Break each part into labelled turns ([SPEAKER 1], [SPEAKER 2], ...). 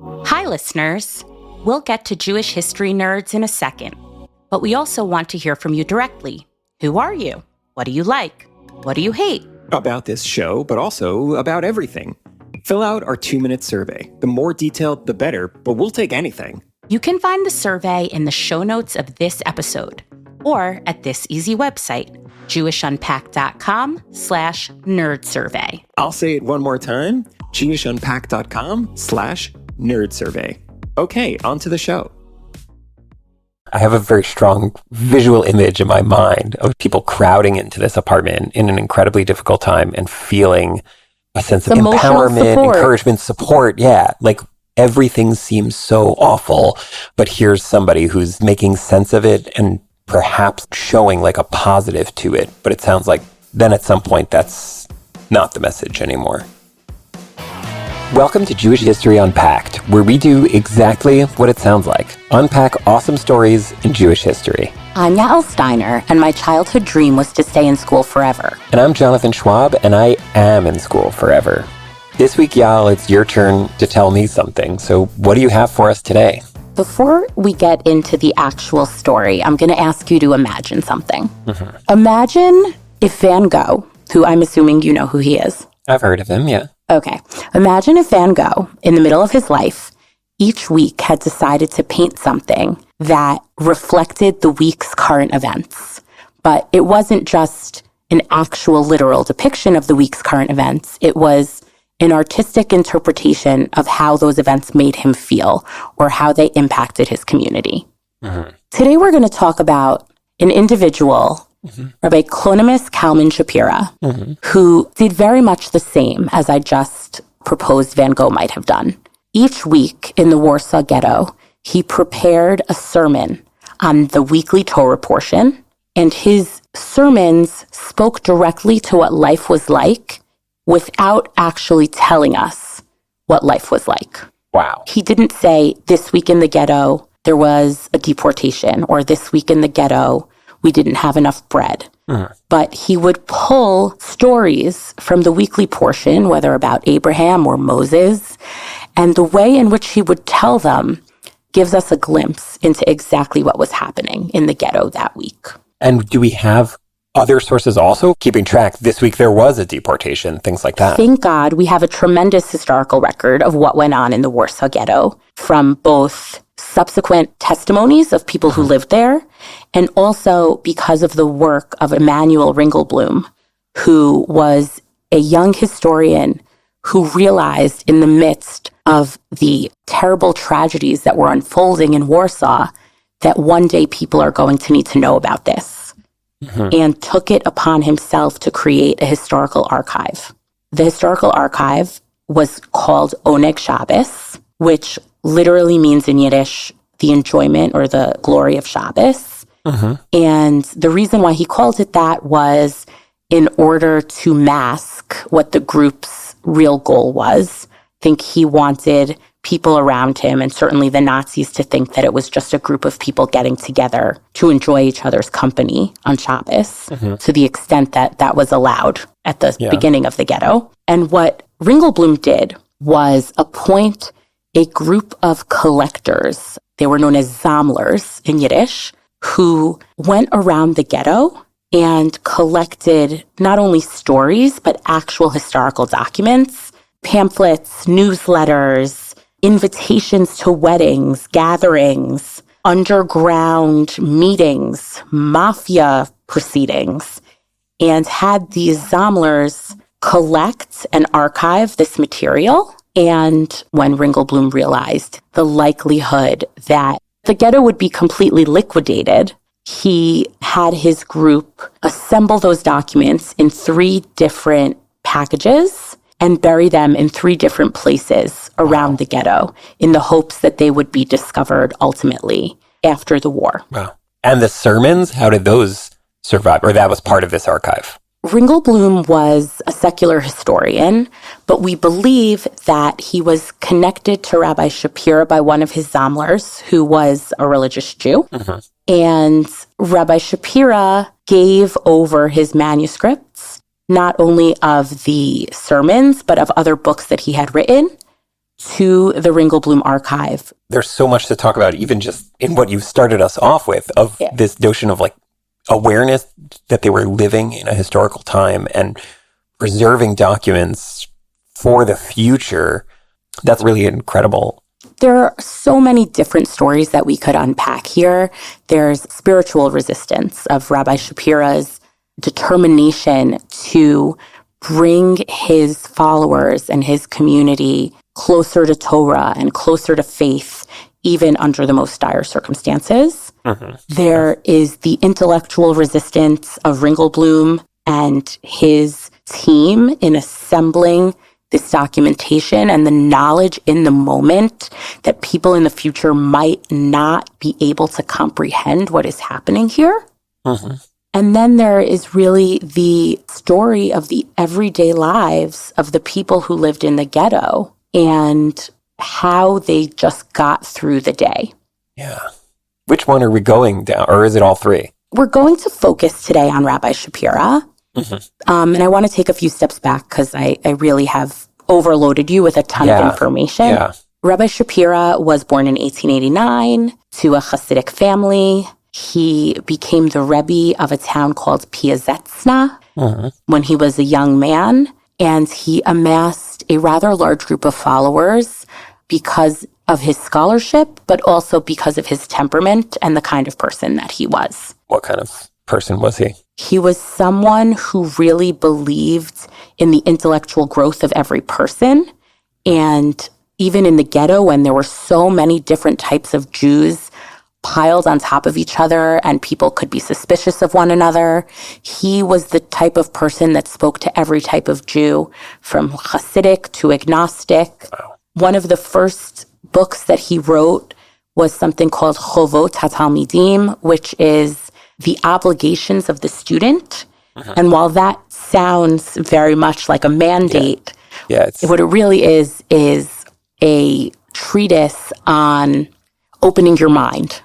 [SPEAKER 1] Hi, listeners. We'll get to Jewish history nerds in a second, but we also want to hear from you directly. Who are you? What do you like? What do you hate?
[SPEAKER 2] About this show, but also about everything. Fill out our 2-minute survey. The more detailed, the better, but we'll take anything.
[SPEAKER 1] You can find the survey in the show notes of this episode or at this easy website, jewishunpack.com/nerdsurvey.
[SPEAKER 2] I'll say it one more time, jewishunpack.com/nerdsurvey. Okay, on to the show.
[SPEAKER 3] I have a very strong visual image in my mind of people crowding into this apartment in an incredibly difficult time and feeling a sense of empowerment, encouragement, support. Yeah, like everything seems so awful, but here's somebody who's making sense of it and perhaps showing like a positive to it. But it sounds like then at some point that's not the message anymore. Welcome to Jewish History Unpacked, where we do exactly what it sounds like. Unpack awesome stories in Jewish history.
[SPEAKER 1] I'm Yael Steiner, and my childhood dream was to stay in school forever.
[SPEAKER 3] And I'm Jonathan Schwab, and I am in school forever. This week, Yael, it's your turn to tell me something. So what do you have for us today?
[SPEAKER 1] Before we get into the actual story, I'm going to ask you to imagine something. Mm-hmm. Imagine if Van Gogh, who I'm assuming you know who he is.
[SPEAKER 3] I've heard of him, yeah.
[SPEAKER 1] Okay. Imagine if Van Gogh, in the middle of his life, each week had decided to paint something that reflected the week's current events. But it wasn't just an actual literal depiction of the week's current events. It was an artistic interpretation of how those events made him feel or how they impacted his community. Mm-hmm. Today we're going to talk about an individual, Rabbi Kalonymus Kalman Shapira, who did very much the same as I just proposed Van Gogh might have done. Each week in the Warsaw Ghetto, he prepared a sermon on the weekly Torah portion, and his sermons spoke directly to what life was like without actually telling us what life was like.
[SPEAKER 3] Wow.
[SPEAKER 1] He didn't say, this week in the ghetto, there was a deportation, or this week in the ghetto, we didn't have enough bread. But he would pull stories from the weekly portion, whether about Abraham or Moses, and the way in which he would tell them gives us a glimpse into exactly what was happening in the ghetto that week.
[SPEAKER 3] And do we have other sources also keeping track? This week there was a deportation, things like that.
[SPEAKER 1] Thank God we have a tremendous historical record of what went on in the Warsaw Ghetto from both subsequent testimonies of people who lived there, and also because of the work of Emanuel Ringelblum, who was a young historian who realized in the midst of the terrible tragedies that were unfolding in Warsaw that one day people are going to need to know about this, and took it upon himself to create a historical archive. The historical archive was called Oneg Shabbos, which literally means in Yiddish, the enjoyment or the glory of Shabbos. And the reason why he called it that was in order to mask what the group's real goal was. I think he wanted people around him, and certainly the Nazis, to think that it was just a group of people getting together to enjoy each other's company on Shabbos, to the extent that that was allowed at the beginning of the ghetto. And what Ringelblum did was appoint a group of collectors, they were known as Sammlers in Yiddish, who went around the ghetto and collected not only stories, but actual historical documents, pamphlets, newsletters, invitations to weddings, gatherings, underground meetings, mafia proceedings, and had these Sammlers collect and archive this material. And when Ringelblum realized the likelihood that the ghetto would be completely liquidated, he had his group assemble those documents in 3 different packages and bury them in 3 different places around the ghetto in the hopes that they would be discovered ultimately after the war.
[SPEAKER 3] Wow. And the sermons, how did those survive? Or that was part of this archive?
[SPEAKER 1] Ringelblum was a secular historian, but we believe that he was connected to Rabbi Shapira by one of his Sammlers, who was a religious Jew. And Rabbi Shapira gave over his manuscripts, not only of the sermons, but of other books that he had written, to the Ringelblum archive.
[SPEAKER 3] There's so much to talk about, even just in what you started us off with, of this notion of like awareness that they were living in a historical time and preserving documents for the future. That's really incredible.
[SPEAKER 1] There are so many different stories that we could unpack here. There's spiritual resistance of Rabbi Shapira's determination to bring his followers and his community closer to Torah and closer to faith, even under the most dire circumstances. There is the intellectual resistance of Ringelblum and his team in assembling this documentation and the knowledge in the moment that people in the future might not be able to comprehend what is happening here. And then there is really the story of the everyday lives of the people who lived in the ghetto and how they just got through the day.
[SPEAKER 3] Yeah. Which one are we going down, or is it all three?
[SPEAKER 1] We're going to focus today on Rabbi Shapira. And I want to take a few steps back because I really have overloaded you with a ton of information. Rabbi Shapira was born in 1889 to a Hasidic family. He became the Rebbe of a town called Piaseczno when he was a young man, and he amassed a rather large group of followers because of his scholarship, but also because of his temperament and the kind of person that he was.
[SPEAKER 3] What kind of person was he?
[SPEAKER 1] He was someone who really believed in the intellectual growth of every person. And even in the ghetto, when there were so many different types of Jews piled on top of each other and people could be suspicious of one another, he was the type of person that spoke to every type of Jew, from Hasidic to agnostic.
[SPEAKER 3] Wow.
[SPEAKER 1] One of the first books that he wrote was something called Chovot HaTalmidim, which is the obligations of the student. And while that sounds very much like a mandate, what it really is a treatise on opening your mind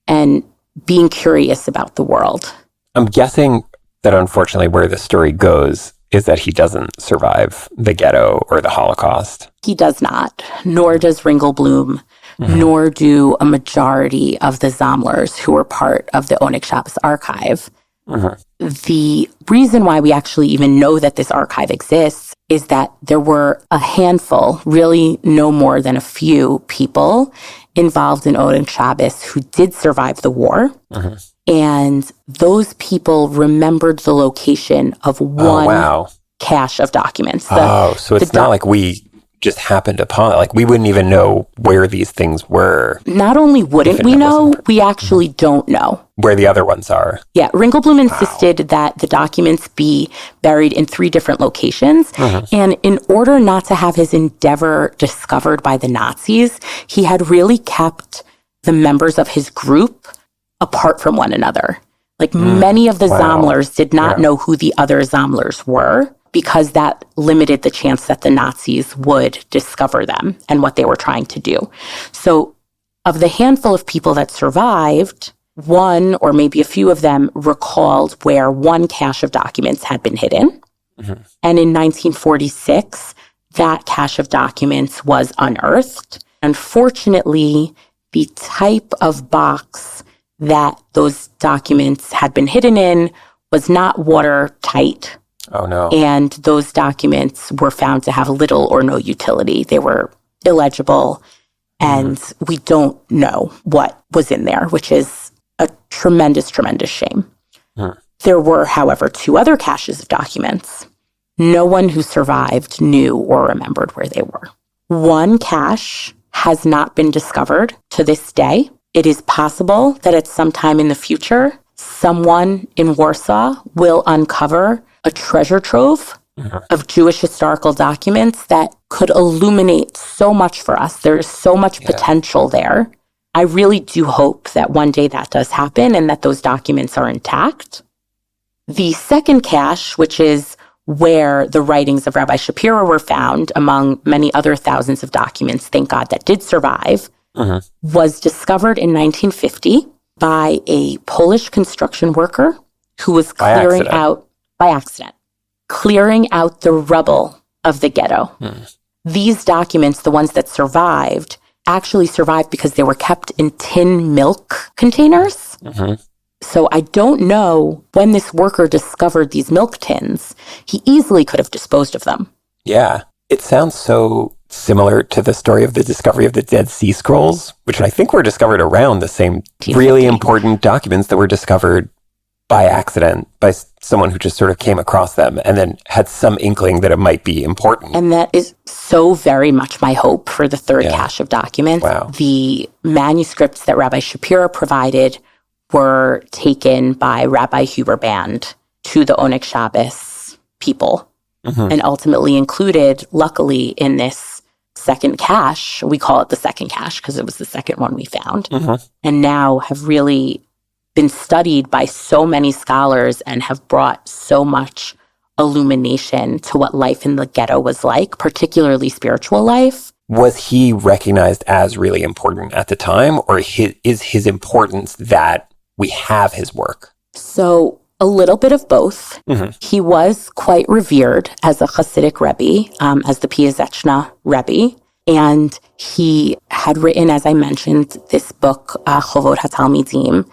[SPEAKER 1] and being curious about the world.
[SPEAKER 3] I'm guessing that unfortunately where the story goes is that he doesn't survive the ghetto or the Holocaust.
[SPEAKER 1] He does not, nor does Ringelblum, nor do a majority of the Zomlers who were part of the Oneg Shabbos archive. The reason why we actually even know that this archive exists is that there were a handful, really no more than a few people involved in Oneg Shabbos who did survive the war. And those people remembered the location of one cache of documents.
[SPEAKER 3] So it's not like we just happened upon it. Like we wouldn't even know where these things were.
[SPEAKER 1] Not only wouldn't we know, we actually don't know
[SPEAKER 3] where the other ones are.
[SPEAKER 1] Yeah, Ringelblum insisted that the documents be buried in 3 different locations. And in order not to have his endeavor discovered by the Nazis, he had really kept the members of his group apart from one another. Like many of the Zomlers did not know who the other Zomlers were, because that limited the chance that the Nazis would discover them and what they were trying to do. So of the handful of people that survived, one or maybe a few of them recalled where one cache of documents had been hidden. And in 1946, that cache of documents was unearthed. Unfortunately, the type of box that those documents had been hidden in was not watertight.
[SPEAKER 3] Oh, no.
[SPEAKER 1] And those documents were found to have little or no utility. They were illegible, and we don't know what was in there, which is a tremendous, tremendous shame. There were, however, 2 other caches of documents. No one who survived knew or remembered where they were. One cache has not been discovered to this day. It is possible that at some time in the future, someone in Warsaw will uncover a treasure trove of Jewish historical documents that could illuminate so much for us. There is so much potential there. I really do hope that one day that does happen and that those documents are intact. The second cache, which is where the writings of Rabbi Shapira were found, among many other thousands of documents, thank God, that did survive, was discovered in 1950 by a Polish construction worker who was clearing out the rubble of the ghetto. these documents, the ones that survived, actually survived because they were kept in tin milk containers. Mm-hmm. So I don't know when this worker discovered these milk tins. He easily could have disposed of them.
[SPEAKER 3] Yeah. It sounds so similar to the story of the discovery of the Dead Sea Scrolls, which I think were discovered around the same really important documents that were discovered by accident by someone who just sort of came across them and then had some inkling that it might be important.
[SPEAKER 1] And that is so very much my hope for the third cache of documents.
[SPEAKER 3] Wow.
[SPEAKER 1] The manuscripts that Rabbi Shapira provided were taken by Rabbi Huber Band to the Oneg Shabbos people and ultimately included, luckily, in this second cache. We call it the second cache because it was the second one we found. And now have really been studied by so many scholars and have brought so much illumination to what life in the ghetto was like, particularly spiritual life.
[SPEAKER 3] Was he recognized as really important at the time, or is his importance that we have his work?
[SPEAKER 1] So a little bit of both. He was quite revered as a Hasidic Rebbe, as the Piaseczno Rebbe. And he had written, as I mentioned, this book, Chovot HaTalmidim,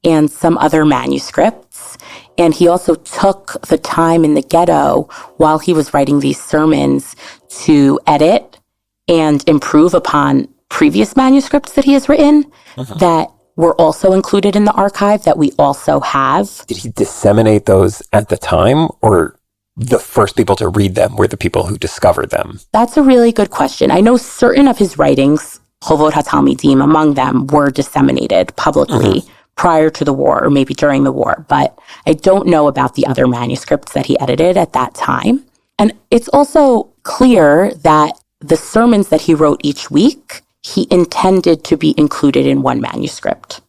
[SPEAKER 1] and some other manuscripts. And he also took the time in the ghetto while he was writing these sermons to edit and improve upon previous manuscripts that he has written that were also included in the archive that we also have.
[SPEAKER 3] Did he disseminate those at the time, or the first people to read them were the people who discovered them?
[SPEAKER 1] That's a really good question. I know certain of his writings, Chovot HaTalmidim, among them, were disseminated publicly prior to the war or maybe during the war, but I don't know about the other manuscripts that he edited at that time. And it's also clear that the sermons that he wrote each week, he intended to be included in one manuscript.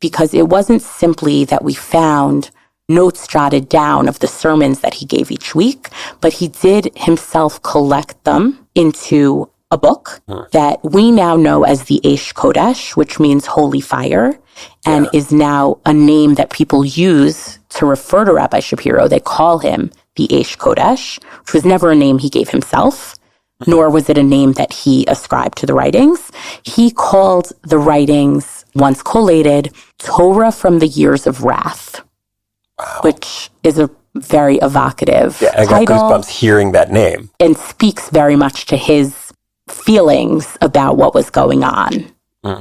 [SPEAKER 1] Because it wasn't simply that we found notes jotted down of the sermons that he gave each week, but he did himself collect them into a book that we now know as the Eish Kodesh, which means holy fire, and is now a name that people use to refer to Rabbi Shapiro. They call him the Eish Kodesh, which was never a name he gave himself, nor was it a name that he ascribed to the writings. He called the writings, once collated, Torah from the Years of Wrath, which is a very evocative
[SPEAKER 3] I got
[SPEAKER 1] title,
[SPEAKER 3] goosebumps hearing that name.
[SPEAKER 1] and speaks very much to his feelings about what was going on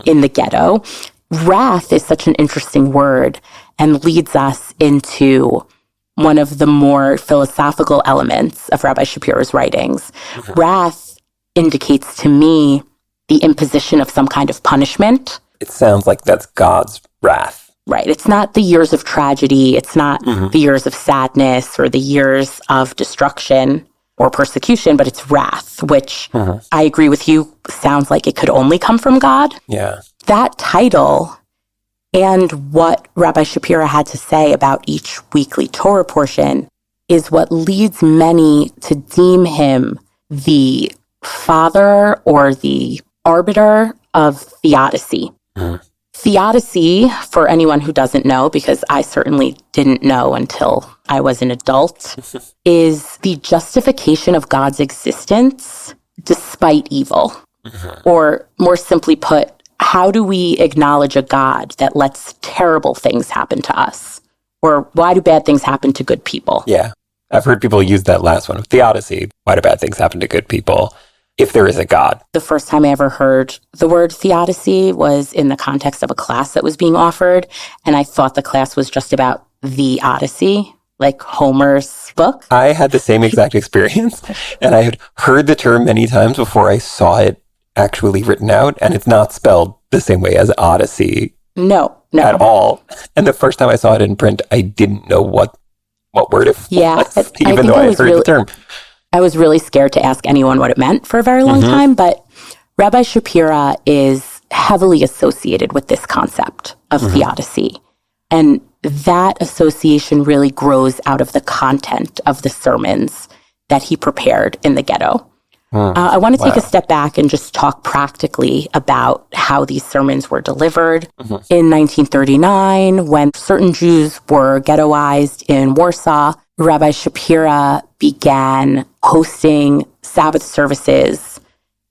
[SPEAKER 1] in the ghetto. Wrath is such an interesting word and leads us into one of the more philosophical elements of Rabbi Shapira's writings. Wrath indicates to me the imposition of some kind of punishment.
[SPEAKER 3] It sounds like that's God's wrath.
[SPEAKER 1] Right. It's not the years of tragedy. It's not the years of sadness or the years of destruction or persecution, but it's wrath, which I agree with you, sounds like it could only come from God.
[SPEAKER 3] Yeah.
[SPEAKER 1] That title and what Rabbi Shapira had to say about each weekly Torah portion is what leads many to deem him the father or the arbiter of theodicy. Theodicy, for anyone who doesn't know, because I certainly didn't know until I was an adult, is the justification of God's existence despite evil. Or more simply put, how do we acknowledge a God that lets terrible things happen to us? Or why do bad things happen to good people?
[SPEAKER 3] Yeah. I've heard people use that last one, theodicy. Why do bad things happen to good people if there is a God?
[SPEAKER 1] The first time I ever heard the word theodicy was in the context of a class that was being offered. And I thought the class was just about the Odyssey, like Homer's book.
[SPEAKER 3] I had the same exact experience. And I had heard the term many times before I saw it actually written out. And it's not spelled the same way as Odyssey.
[SPEAKER 1] No.
[SPEAKER 3] At all. And the first time I saw it in print, I didn't know what word it was, even though I had heard the term.
[SPEAKER 1] I was really scared to ask anyone what it meant for a very long time, but Rabbi Shapira is heavily associated with this concept of theodicy. And that association really grows out of the content of the sermons that he prepared in the ghetto. I want to take a step back and just talk practically about how these sermons were delivered. In 1939, when certain Jews were ghettoized in Warsaw, Rabbi Shapira began hosting Sabbath services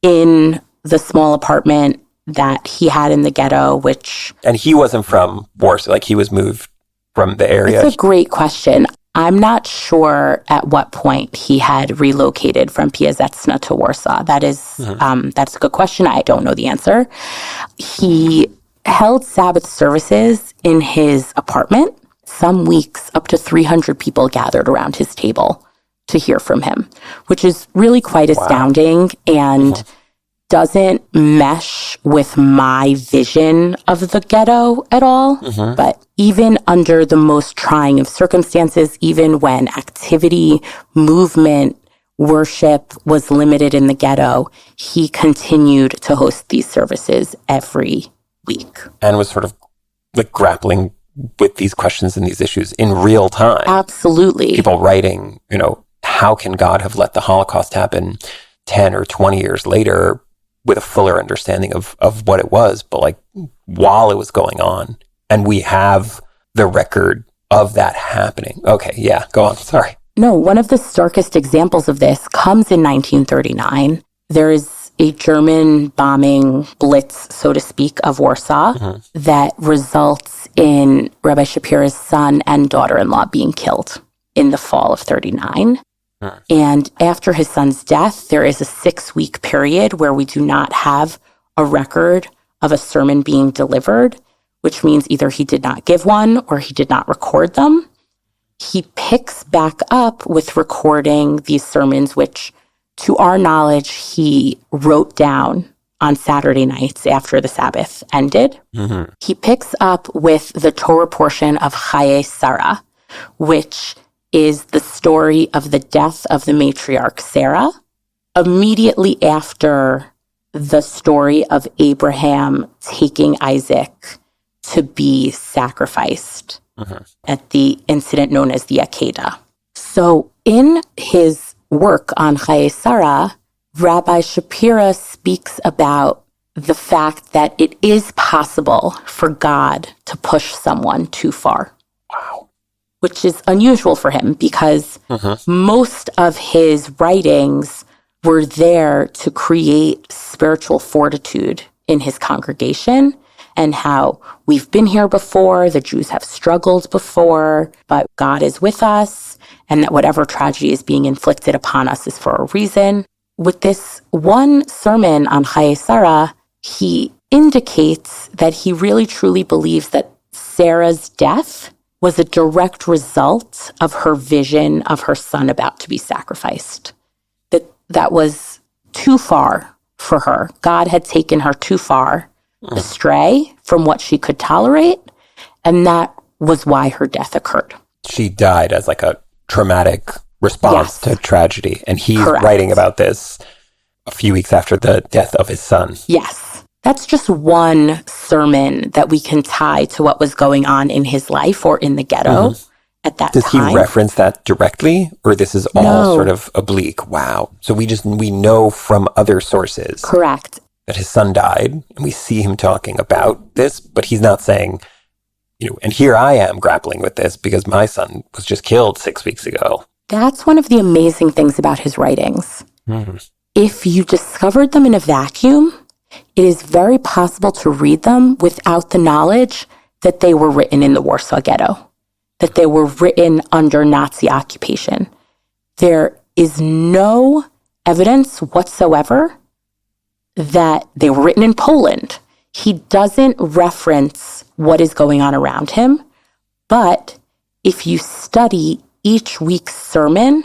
[SPEAKER 1] in the small apartment that he had in the ghetto, which...
[SPEAKER 3] And he wasn't from Warsaw, like he was moved from the area?
[SPEAKER 1] It's a great question. I'm not sure at what point he had relocated from Piaseczno to Warsaw. That's a good question. I don't know the answer. He held Sabbath services in his apartment. Some weeks, up to 300 people gathered around his table to hear from him, which is really quite astounding and doesn't mesh with my vision of the ghetto at all. But even under the most trying of circumstances, even when activity, movement, worship was limited in the ghetto, he continued to host these services every week.
[SPEAKER 3] And was sort of like grappling with these questions and these issues in real time.
[SPEAKER 1] Absolutely.
[SPEAKER 3] People writing, how can God have let the Holocaust happen 10 or 20 years later with a fuller understanding of what it was, but like while it was going on. And we have the record of that happening. Okay, yeah, go on, sorry.
[SPEAKER 1] No, one of the starkest examples of this comes in 1939. There is a German bombing blitz, so to speak, of Warsaw that results in Rabbi Shapira's son and daughter-in-law being killed in the fall of 39. And after his son's death, there is a 6-week period where we do not have a record of a sermon being delivered, which means either he did not give one or he did not record them. He picks back up with recording these sermons, which, to our knowledge, he wrote down on Saturday nights after the Sabbath ended. He picks up with the Torah portion of Chaye Sarah, which is the story of the death of the matriarch Sarah, immediately after the story of Abraham taking Isaac to be sacrificed at the incident known as the Akedah. So in his work on Chaye Sarah, Rabbi Shapira speaks about the fact that it is possible for God to push someone too far.
[SPEAKER 3] Wow.
[SPEAKER 1] Which is unusual for him because most of his writings were there to create spiritual fortitude in his congregation and how we've been here before, the Jews have struggled before, but God is with us, and that whatever tragedy is being inflicted upon us is for a reason. With this one sermon on Chaye Sarah, he indicates that he really truly believes that Sarah's death was a direct result of her vision of her son about to be sacrificed. That was too far for her. God had taken her too far astray from what she could tolerate, and that was why her death occurred.
[SPEAKER 3] She died as like a traumatic response to tragedy, and he's writing about this a few weeks after the death of his son.
[SPEAKER 1] Yes. That's just one sermon that we can tie to what was going on in his life or in the ghetto at that time.
[SPEAKER 3] Does he reference that directly, or this is all sort of oblique? Wow. So we know from other sources.
[SPEAKER 1] Correct.
[SPEAKER 3] That his son died, and we see him talking about this, but he's not saying, and here I am grappling with this because my son was just killed 6 weeks ago.
[SPEAKER 1] That's one of the amazing things about his writings. If you discovered them in a vacuum, it is very possible to read them without the knowledge that they were written in the Warsaw Ghetto, that they were written under Nazi occupation. There is no evidence whatsoever that they were written in Poland. He doesn't reference what is going on around him, but if you study each week's sermon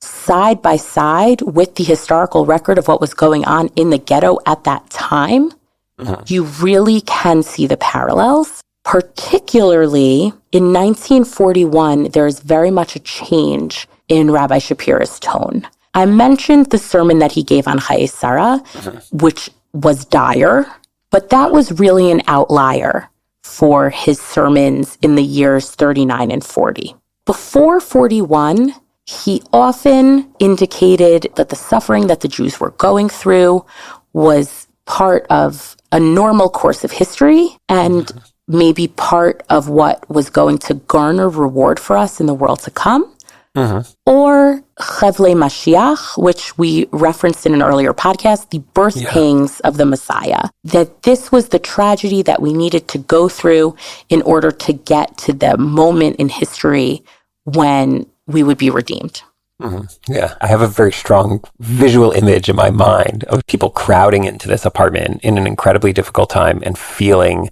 [SPEAKER 1] side by side with the historical record of what was going on in the ghetto at that time, you really can see the parallels. Particularly in 1941, there's very much a change in Rabbi Shapira's tone. I mentioned the sermon that he gave on Chaye Sarah, which was dire, but that was really an outlier for his sermons in the years 39 and 40. Before 41, he often indicated that the suffering that the Jews were going through was part of a normal course of history and maybe part of what was going to garner reward for us in the world to come. or Chevle Mashiach, which we referenced in an earlier podcast, the birth pangs of the Messiah, that this was the tragedy that we needed to go through in order to get to the moment in history when we would be redeemed.
[SPEAKER 3] Yeah, I have a very strong visual image in my mind of people crowding into this apartment in an incredibly difficult time and feeling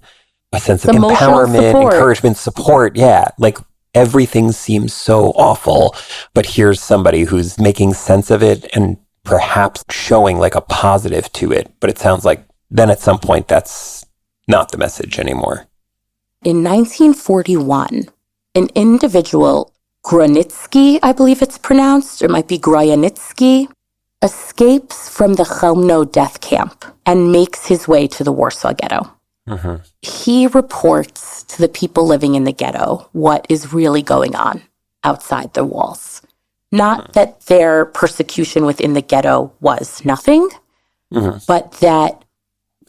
[SPEAKER 3] a sense of empowerment, encouragement, support. Yeah, like everything seems so awful, but here's somebody who's making sense of it and perhaps showing like a positive to it. But it sounds like then at some point that's not the message anymore.
[SPEAKER 1] In 1941, an individual, Gronitsky, I believe it's pronounced, or it might be Groyanitsky, escapes from the Chelmno death camp and makes his way to the Warsaw Ghetto. He reports to the people living in the ghetto what is really going on outside the walls. Not that their persecution within the ghetto was nothing, but that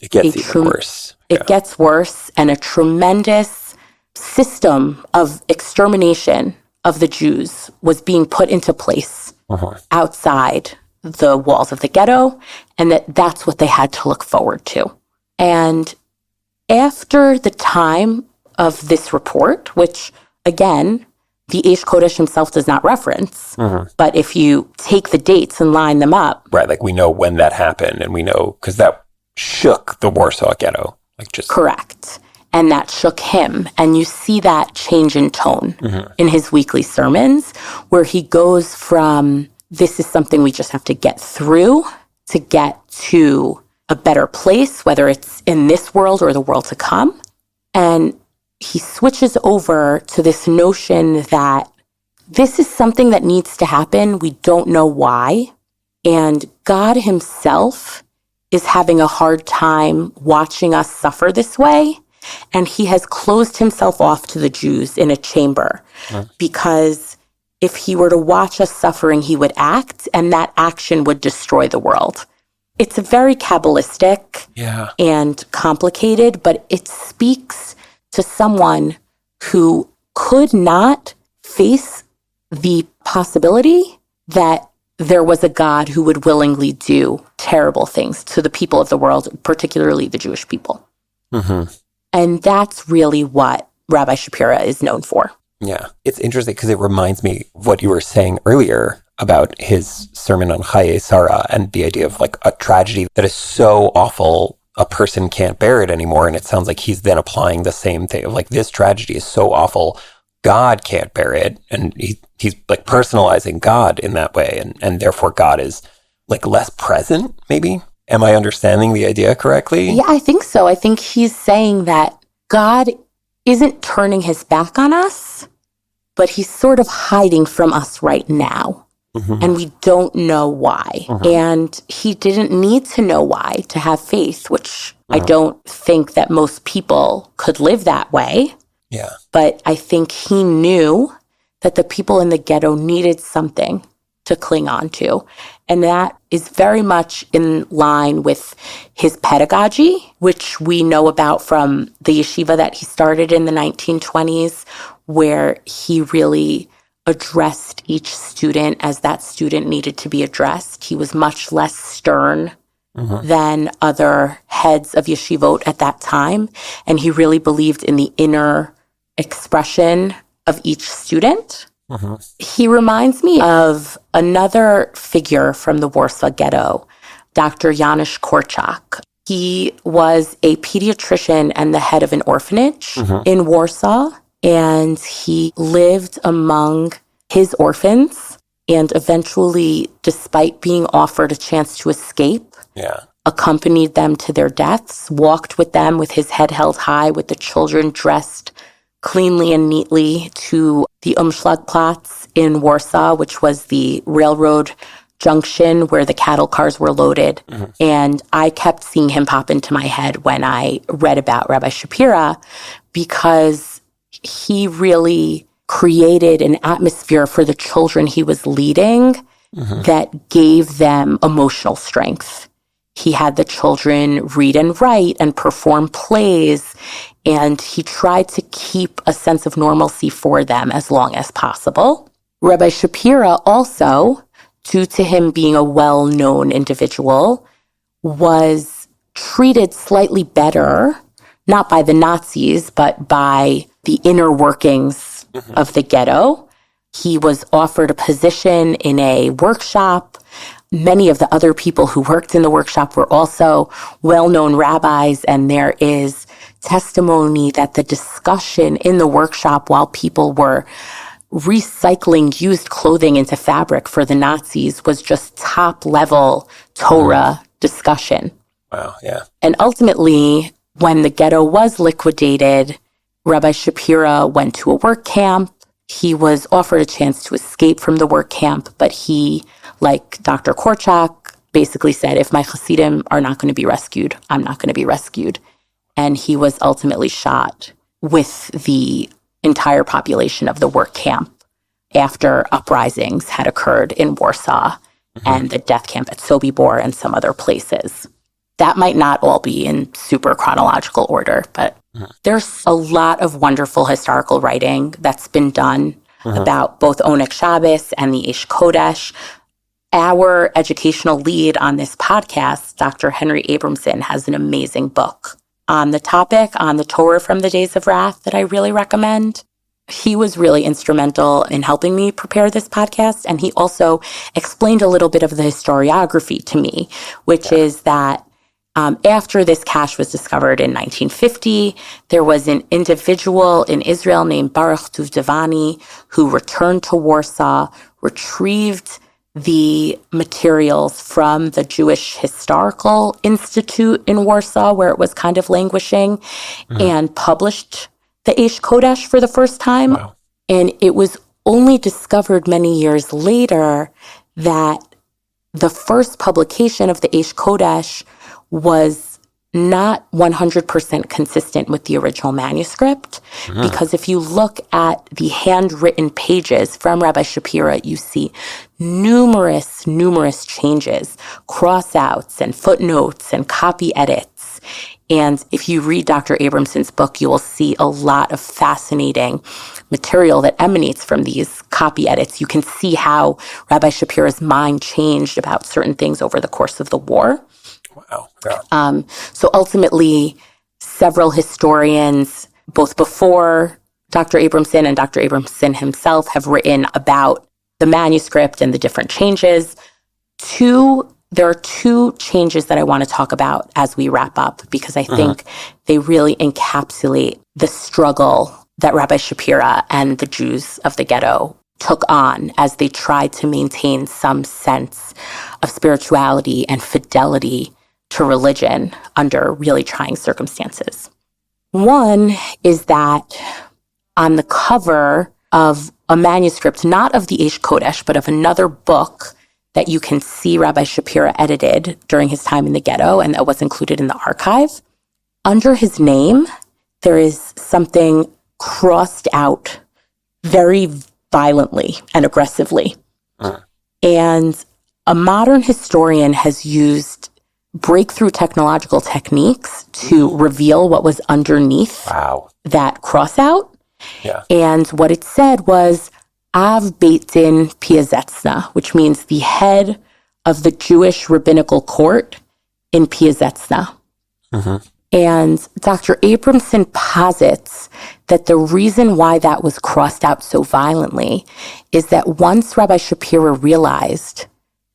[SPEAKER 3] it gets even worse.
[SPEAKER 1] It gets worse, and a tremendous system of extermination of the Jews was being put into place outside the walls of the ghetto, and that's what they had to look forward to. And after the time of this report, which, again, the Eish Kodesh himself does not reference, but if you take the dates and line them up...
[SPEAKER 3] Right, like we know when that happened, and we know, because that shook the Warsaw Ghetto.
[SPEAKER 1] Correct. And that shook him. And you see that change in tone in his weekly sermons, where he goes from, this is something we just have to get through to get to a better place, whether it's in this world or the world to come. And he switches over to this notion that this is something that needs to happen. We don't know why. And God himself is having a hard time watching us suffer this way. And he has closed himself off to the Jews in a chamber because if he were to watch us suffering, he would act, and that action would destroy the world. It's very Kabbalistic and complicated, but it speaks to someone who could not face the possibility that there was a God who would willingly do terrible things to the people of the world, particularly the Jewish people. And that's really what Rabbi Shapira is known for.
[SPEAKER 3] Yeah, it's interesting because it reminds me of what you were saying earlier about his sermon on Chaye Sarah and the idea of like a tragedy that is so awful a person can't bear it anymore. And it sounds like he's then applying the same thing of like, this tragedy is so awful, God can't bear it. And he's like personalizing God in that way. And therefore God is like less present, maybe? Am I understanding the idea correctly?
[SPEAKER 1] Yeah, I think so. I think he's saying that God isn't turning his back on us, but he's sort of hiding from us right now. And we don't know why. And he didn't need to know why to have faith, which I don't think that most people could live that way.
[SPEAKER 3] Yeah.
[SPEAKER 1] But I think he knew that the people in the ghetto needed something to cling on to. And that is very much in line with his pedagogy, which we know about from the yeshiva that he started in the 1920s, where he really addressed each student as that student needed to be addressed. He was much less stern than other heads of yeshivot at that time. And he really believed in the inner expression of each student. He reminds me of another figure from the Warsaw Ghetto, Dr. Janusz Korczak. He was a pediatrician and the head of an orphanage in Warsaw. And he lived among his orphans and eventually, despite being offered a chance to escape, accompanied them to their deaths, walked with them with his head held high, with the children dressed cleanly and neatly to the Umschlagplatz in Warsaw, which was the railroad junction where the cattle cars were loaded. And I kept seeing him pop into my head when I read about Rabbi Shapira, because he really created an atmosphere for the children he was leading that gave them emotional strength. He had the children read and write and perform plays, and he tried to keep a sense of normalcy for them as long as possible. Rabbi Shapira also, due to him being a well-known individual, was treated slightly better, not by the Nazis, but by the inner workings of the ghetto. He was offered a position in a workshop. Many of the other people who worked in the workshop were also well-known rabbis, and there is testimony that the discussion in the workshop while people were recycling used clothing into fabric for the Nazis was just top-level Torah discussion.
[SPEAKER 3] Wow, yeah.
[SPEAKER 1] And ultimately, when the ghetto was liquidated, Rabbi Shapira went to a work camp. He was offered a chance to escape from the work camp, but he, like Dr. Korchak, basically said, if my Hasidim are not going to be rescued, I'm not going to be rescued. And he was ultimately shot with the entire population of the work camp after uprisings had occurred in Warsaw and the death camp at Sobibor and some other places. That might not all be in super chronological order, but there's a lot of wonderful historical writing that's been done about both Oneg Shabbos and the Eish Kodesh. Our educational lead on this podcast, Dr. Henry Abramson, has an amazing book on the topic, on the Torah from the Days of Wrath, that I really recommend. He was really instrumental in helping me prepare this podcast, and he also explained a little bit of the historiography to me, which is that after this cache was discovered in 1950, there was an individual in Israel named Baruch Duvdevani who returned to Warsaw, retrieved the materials from the Jewish Historical Institute in Warsaw, where it was kind of languishing, and published the Eish Kodesh for the first time.
[SPEAKER 3] Wow.
[SPEAKER 1] And it was only discovered many years later that the first publication of the Eish Kodesh was not 100% consistent with the original manuscript, because if you look at the handwritten pages from Rabbi Shapira, you see numerous changes, cross-outs and footnotes and copy edits. And if you read Dr. Abramson's book, you will see a lot of fascinating material that emanates from these copy edits. You can see how Rabbi Shapira's mind changed about certain things over the course of the war.
[SPEAKER 3] Wow. Yeah.
[SPEAKER 1] So ultimately, several historians, both before Dr. Abramson and Dr. Abramson himself, have written about the manuscript and the different changes. There are two changes that I want to talk about as we wrap up, because I think they really encapsulate the struggle that Rabbi Shapira and the Jews of the ghetto took on as they tried to maintain some sense of spirituality and fidelity to religion under really trying circumstances. One is that on the cover of a manuscript, not of the Eish Kodesh, but of another book that you can see Rabbi Shapira edited during his time in the ghetto and that was included in the archive, under his name, there is something crossed out very violently and aggressively. And a modern historian has used breakthrough technological techniques to reveal what was underneath that crossout.
[SPEAKER 3] Yeah.
[SPEAKER 1] And what it said was Av Beit Din Piaseczno, which means the head of the Jewish rabbinical court in Piaseczno. And Dr. Abramson posits that the reason why that was crossed out so violently is that once Rabbi Shapira realized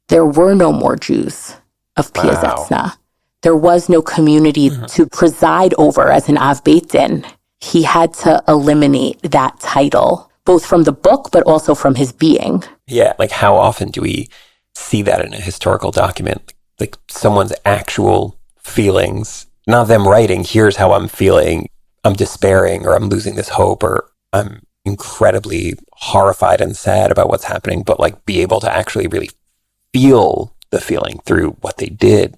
[SPEAKER 1] there were no more Jews of Piaseczno, there was no community to preside over as an Av Beit Din, he had to eliminate that title, both from the book, but also from his being.
[SPEAKER 3] Yeah, like how often do we see that in a historical document? Like someone's actual feelings, not them writing, here's how I'm feeling, I'm despairing, or I'm losing this hope, or I'm incredibly horrified and sad about what's happening, but like be able to actually really feel the feeling through what they did.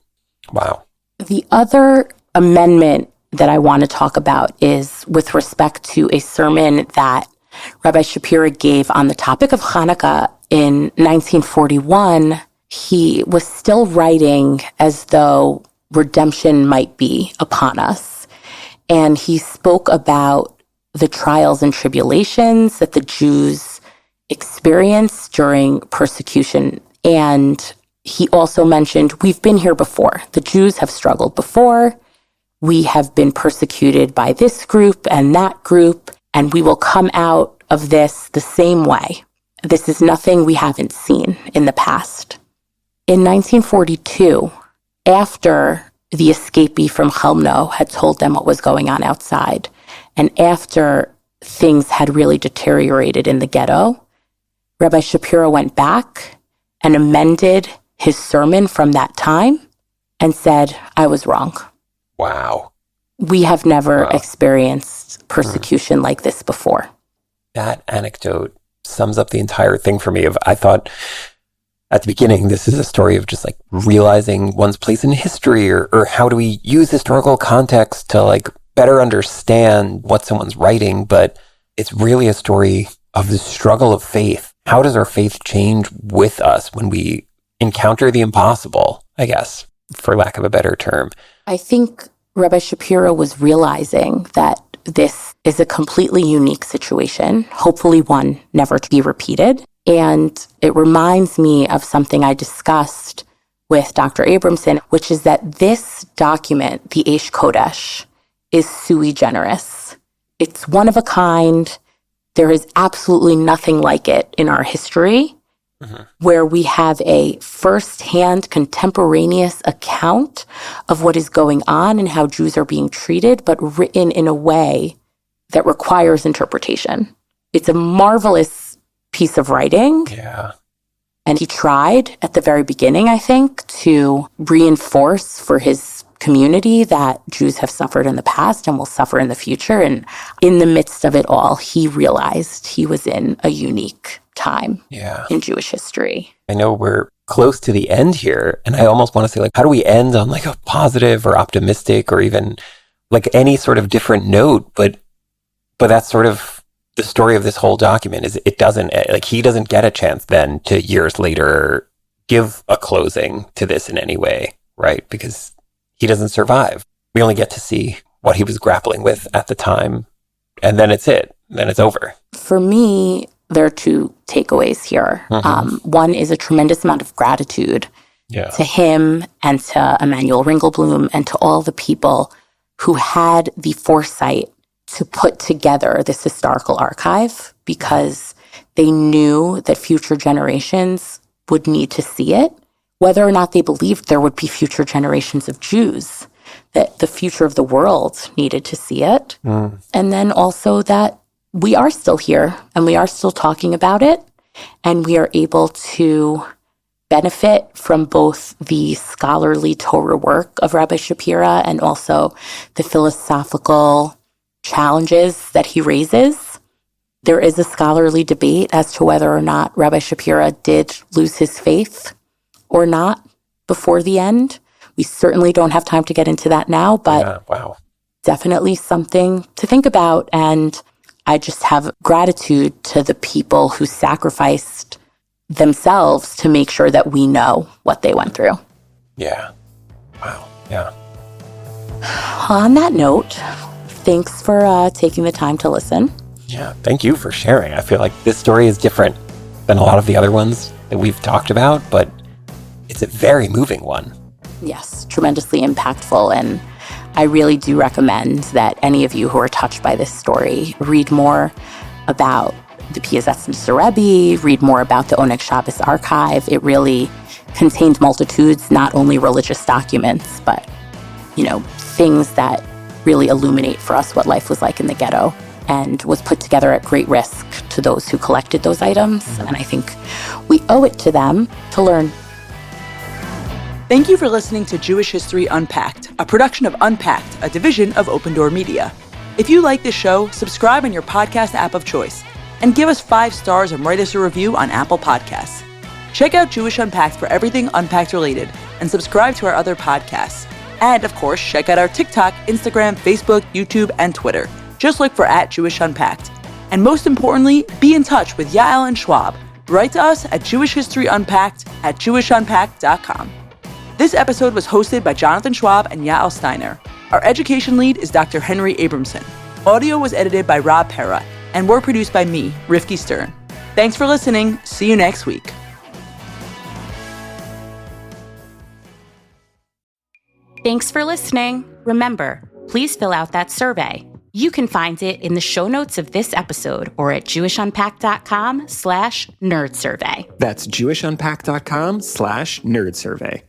[SPEAKER 3] Wow.
[SPEAKER 1] The other amendment that I want to talk about is with respect to a sermon that Rabbi Shapira gave on the topic of Hanukkah in 1941. He was still writing as though redemption might be upon us. And he spoke about the trials and tribulations that the Jews experience during persecution. And he also mentioned, we've been here before. The Jews have struggled before. We have been persecuted by this group and that group, and we will come out of this the same way. This is nothing we haven't seen in the past. In 1942, after the escapee from Chelmno had told them what was going on outside, and after things had really deteriorated in the ghetto, Rabbi Shapira went back and amended his sermon from that time and said, I was wrong.
[SPEAKER 3] Wow.
[SPEAKER 1] We have never experienced persecution like this before.
[SPEAKER 3] That anecdote sums up the entire thing for me. I thought at the beginning, this is a story of just like realizing one's place in history, or how do we use historical context to like better understand what someone's writing. But it's really a story of the struggle of faith. How does our faith change with us when we encounter the impossible, I guess, for lack of a better term?
[SPEAKER 1] I think Rabbi Shapira was realizing that this is a completely unique situation, hopefully one never to be repeated. And it reminds me of something I discussed with Dr. Abramson, which is that this document, the Eish Kodesh, is sui generis. It's one of a kind. There is absolutely nothing like it in our history, where we have a firsthand contemporaneous account of what is going on and how Jews are being treated, but written in a way that requires interpretation. It's a marvelous piece of writing.
[SPEAKER 3] Yeah.
[SPEAKER 1] And he tried at the very beginning, I think, to reinforce for his community that Jews have suffered in the past and will suffer in the future. And in the midst of it all, he realized he was in a unique time in Jewish history.
[SPEAKER 3] I know we're close to the end here, and I almost want to say, like, how do we end on like a positive or optimistic or even like any sort of different note? But that's sort of the story of this whole document, is it doesn't, like, he doesn't get a chance then to years later give a closing to this in any way, right? Because he doesn't survive. We only get to see what he was grappling with at the time, and then it's it. Then it's over.
[SPEAKER 1] For me, there are two takeaways here. One is a tremendous amount of gratitude to him and to Emanuel Ringelblum and to all the people who had the foresight to put together this historical archive, because they knew that future generations would need to see it, whether or not they believed there would be future generations of Jews, that the future of the world needed to see it. And then also that we are still here and we are still talking about it, and we are able to benefit from both the scholarly Torah work of Rabbi Shapira and also the philosophical challenges that he raises. There is a scholarly debate as to whether or not Rabbi Shapira did lose his faith or not before the end. We certainly don't have time to get into that now, but definitely something to think about. And I just have gratitude to the people who sacrificed themselves to make sure that we know what they went through.
[SPEAKER 3] Yeah. Wow. Yeah.
[SPEAKER 1] On that note, thanks for taking the time to listen.
[SPEAKER 3] Yeah. Thank you for sharing. I feel like this story is different than a lot of the other ones that we've talked about, but it's a very moving one.
[SPEAKER 1] Yes, tremendously impactful. And I really do recommend that any of you who are touched by this story read more about the Piaseczno Rebbe, read more about the Oneg Shabbos archive. It really contains multitudes, not only religious documents, but, things that really illuminate for us what life was like in the ghetto, and was put together at great risk to those who collected those items. And I think we owe it to them to learn.
[SPEAKER 4] Thank you for listening to Jewish History Unpacked, a production of Unpacked, a division of Open Door Media. If you like this show, subscribe on your podcast app of choice, and give us 5 stars and write us a review on Apple Podcasts. Check out Jewish Unpacked for everything Unpacked related, and subscribe to our other podcasts. And, of course, check out our TikTok, Instagram, Facebook, YouTube, and Twitter. Just look for @JewishUnpacked. And most importantly, be in touch with Yael and Schwab. Write to us at jewishhistoryunpacked@jewishunpacked.com. This episode was hosted by Jonathan Schwab and Yael Steiner. Our education lead is Dr. Henry Abramson. Audio was edited by Rob Pera, and were produced by me, Rifki Stern. Thanks for listening. See you next week.
[SPEAKER 1] Thanks for listening. Remember, please fill out that survey. You can find it in the show notes of this episode or at jewishunpacked.com/nerdsurvey.
[SPEAKER 2] That's jewishunpacked.com/nerdsurvey.